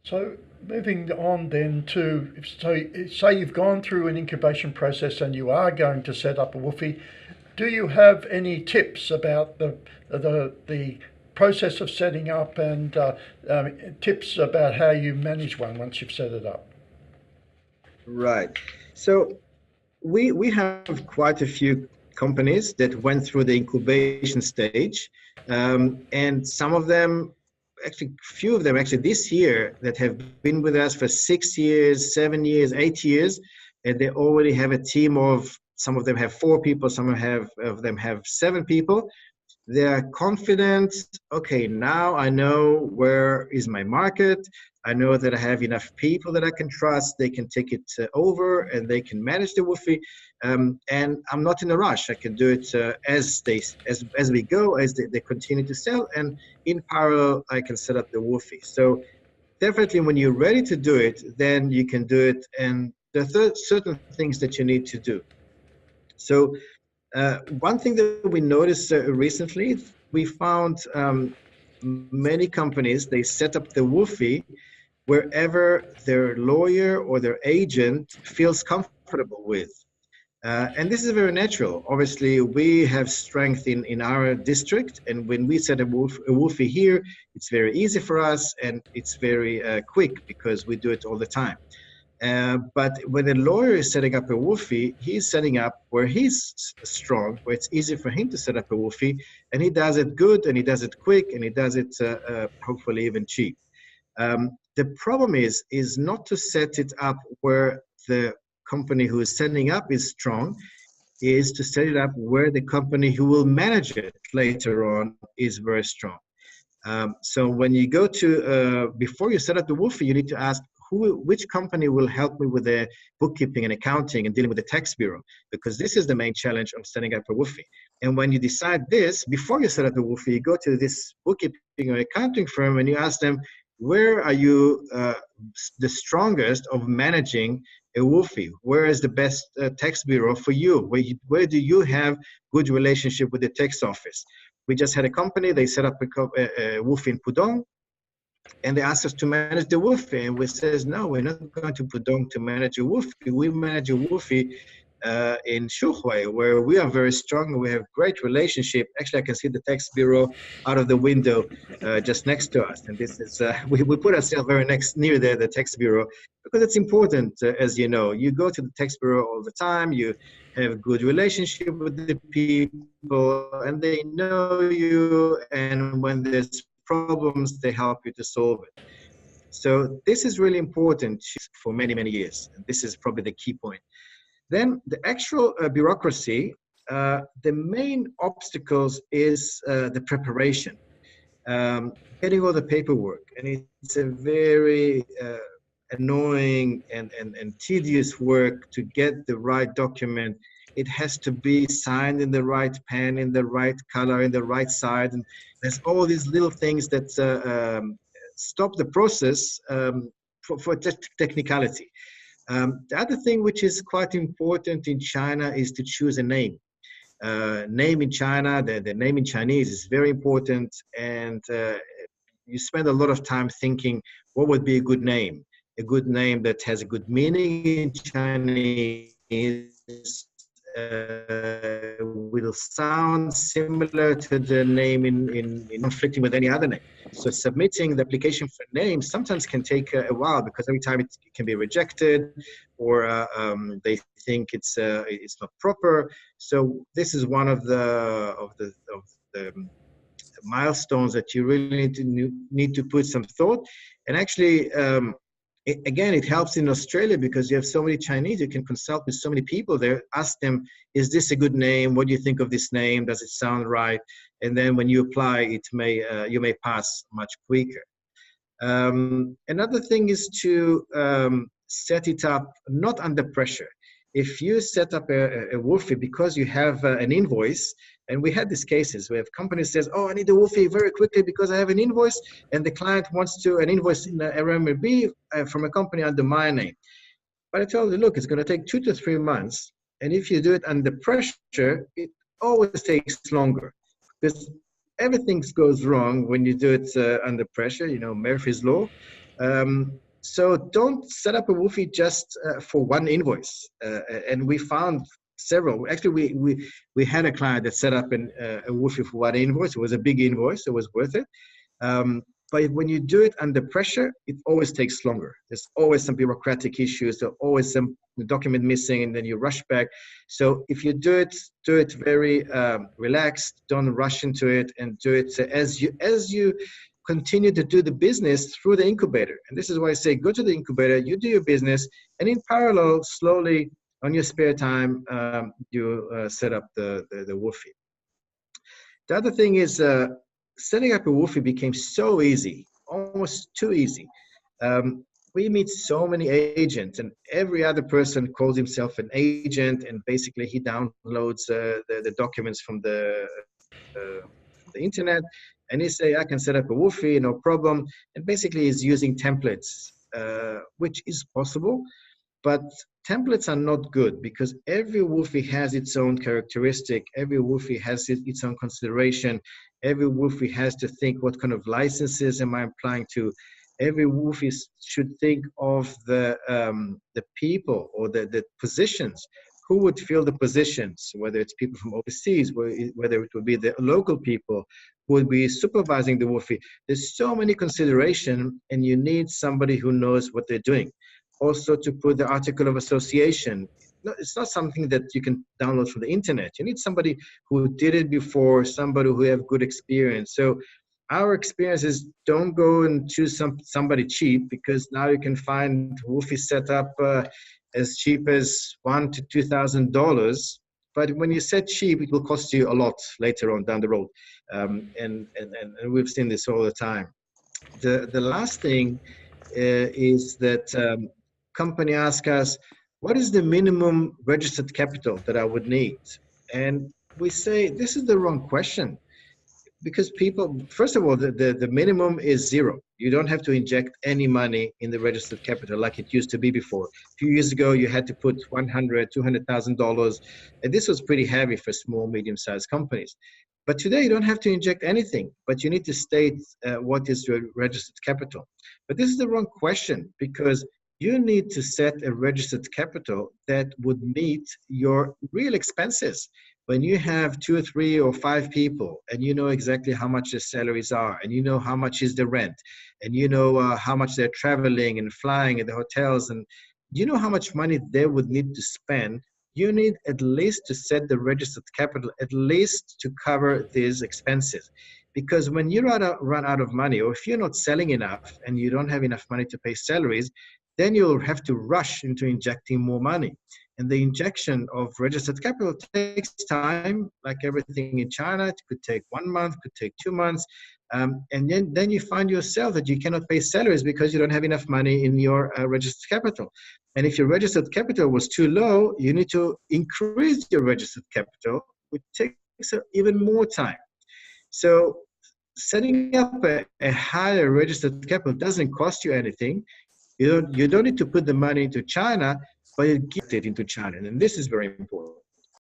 So moving on then to, so say you've gone through an incubation process and you are going to set up a woofie. Do you have any tips about the process of setting up and tips about how you manage one once you've set it up? Right. So we have quite a few companies that went through the incubation stage, and some of them, actually, few of them actually this year that have been with us for 6 years, 7 years, 8 years, and they already have a team of. Some of them have 4 people, some of them have 7 people. They are confident. Okay, now I know where is my market. I know that I have enough people that I can trust. They can take it over and they can manage the woofie. And I'm not in a rush. I can do it as we go, as they continue to sell, and in parallel I can set up the woofie. So definitely, when you're ready to do it, then you can do it. And there are certain things that you need to do. So one thing that we noticed recently, we found many companies, they set up the woofie wherever their lawyer or their agent feels comfortable with. And this is very natural. Obviously, we have strength in our district, and when we set a woofie here, it's very easy for us and it's very quick because we do it all the time. But when a lawyer is setting up a woofie, he's setting up where he's strong, where it's easy for him to set up a woofie, and he does it good, and he does it quick, and he does it hopefully even cheap. The problem is not to set it up where the company who is setting up is strong, is to set it up where the company who will manage it later on is very strong. So when you go to, before you set up the woofie, you need to ask which company will help me with the bookkeeping and accounting and dealing with the tax bureau, because this is the main challenge of setting up a woofie. And when you decide this, before you set up the woofie, you go to this bookkeeping or accounting firm and you ask them, where are you the strongest of managing a woofie? Where is the best tax bureau for you? Where do you have good relationship with the tax office? We just had a company, they set up a woofie in Pudong, and they asked us to manage the woofie, and we says, no, we're not going to Pudong to manage a woofie. We manage a woofie in Shuhui, where we are very strong. We have great relationship. Actually, I can see the tax bureau out of the window just next to us. And this is, we put ourselves very near the tax bureau because it's important, as you know. You go to the tax bureau all the time. You have a good relationship with the people, and they know you. And when there's problems, they help you to solve it. So this is really important for many, many years. And this is probably the key point. Then the actual bureaucracy, the main obstacles is the preparation, getting all the paperwork. And it's a very annoying and tedious work to get the right document. It has to be signed in the right pen, in the right color, in the right side. And there's all these little things that stop the process for technicality. The other thing which is quite important in China is to choose a name. Name in China, the name in Chinese is very important, and you spend a lot of time thinking what would be a good name. A good name that has a good meaning in Chinese will sound similar to the name in conflicting with any other name. So submitting the application for names sometimes can take a while because every time it can be rejected, or they think it's not proper. So this is one of the milestones that you really need to put some thought. And actually, again, it helps in Australia because you have so many Chinese. You can consult with so many people there. Ask them, is this a good name? What do you think of this name? Does it sound right? And then when you apply, you may pass much quicker. Another thing is to set it up not under pressure. If you set up a woofie because you have an invoice, and we had these cases where companies says, oh, I need a woofie very quickly because I have an invoice, and the client wants an invoice in RMB from a company under my name. But I told you, look, it's going to take 2 to 3 months, and if you do it under pressure, it always takes longer because everything goes wrong when you do it under pressure, Murphy's Law. So don't set up a Woofy just for one invoice. And we found several. Actually, we had a client that set up a Woofy for one invoice. It was a big invoice. It was worth it. But when you do it under pressure, it always takes longer. There's always some bureaucratic issues. There's always some document missing, and then you rush back. So if you do it very relaxed. Don't rush into it, and do it as you continue to do the business through the incubator. And this is why I say go to the incubator, you do your business, and in parallel, slowly on your spare time, you set up the Woofy. The other thing is setting up a Woofy became so easy, almost too easy. We meet so many agents, and every other person calls himself an agent, and basically he downloads the documents from the internet, and he say, I can set up a Woofy, no problem. And basically he's using templates, which is possible, but templates are not good because every Woofy has its own characteristic. Every Woofy has its own consideration. Every Woofy has to think, what kind of licenses am I applying to? Every Woofy should think of the people or the positions. Who would fill the positions, whether it's people from overseas, whether it would be the local people who would be supervising the Woofy. There's so many considerations, and you need somebody who knows what they're doing. Also, to put the article of association. No, it's not something that you can download from the internet. You need somebody who did it before, somebody who have good experience. So our experience is don't go and choose somebody cheap, because now you can find Woofy set up as cheap as $1,000 to $2,000. But when you set cheap, it will cost you a lot later on down the road. And we've seen this all the time. The last thing is that company asks us, what is the minimum registered capital that I would need? And we say, this is the wrong question. Because people, first of all, the minimum is zero. You don't have to inject any money in the registered capital like it used to be before. A few years ago, you had to put $100,000, $200,000, and this was pretty heavy for small, medium-sized companies. But today, you don't have to inject anything, but you need to state what is your registered capital. But this is the wrong question, because you need to set a registered capital that would meet your real expenses. When you have 2 or 3 or 5 people, and you know exactly how much their salaries are, and you know how much is the rent, and you know how much they're traveling and flying at the hotels, and you know how much money they would need to spend, you need at least to set the registered capital at least to cover these expenses. Because when you run out of money, or if you're not selling enough and you don't have enough money to pay salaries, then you'll have to rush into injecting more money. And the injection of registered capital takes time, like everything in China. It could take 1 month, could take 2 months. And then you find yourself that you cannot pay salaries because you don't have enough money in your registered capital. And if your registered capital was too low, you need to increase your registered capital, which takes even more time. So setting up a higher registered capital doesn't cost you anything. You don't need to put the money into China, but you get it into China. And this is very important.